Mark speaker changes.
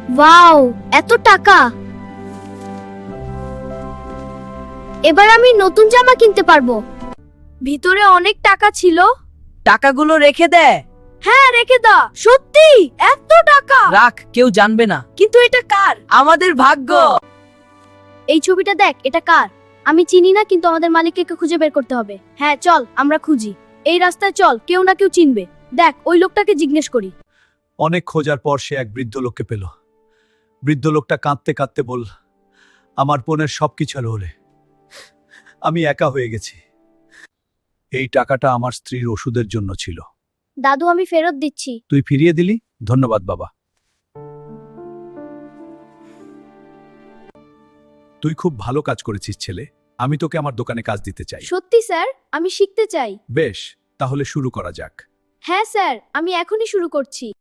Speaker 1: Wow, এত টাকা! এবার আমি নতুন জামা কিনতে পারবো। ভিতরে অনেক টাকা ছিল।
Speaker 2: টাকাগুলো রেখে দে।
Speaker 1: হ্যাঁ, রেখে দাও। সত্যি এত টাকা!
Speaker 2: রাখ, কেউ জানবে না।
Speaker 1: কিন্তু এটা কার?
Speaker 2: আমাদের ভাগ্য।
Speaker 1: এই ছবিটা দেখ, এটা কার? আমি চিনি না, কিন্তু আমাদের মালিককে খুঁজে বের করতে হবে। হ্যাঁ চল, আমরা খুঁজি। এই রাস্তায় চল, কেউ না কেউ চিনবে। দেখ, ওই লোকটাকে জিজ্ঞেস করি।
Speaker 3: অনেক খোঁজার পর সে এক বৃদ্ধ লোককে পেল। বৃদ্ধ লোকটা কাঁদতে কাঁদতে বল, আমার বোনের সবকিছু হলে আমি একা হয়ে গেছি। এই টাকাটা আমার স্ত্রীর ওষুধের জন্য ছিল।
Speaker 1: দাদু, আমি ফেরত দিচ্ছি।
Speaker 3: তুই ফিরিয়ে দিলি, ধন্যবাদ বাবা। তুই খুব ভালো কাজ করেছিস ছেলে। আমি তোকে আমার দোকানে কাজ দিতে চাই।
Speaker 1: সত্যি স্যার, আমি শিখতে চাই।
Speaker 3: বেশ, তাহলে শুরু করা যাক।
Speaker 1: হ্যাঁ স্যার, আমি এখনই শুরু করছি।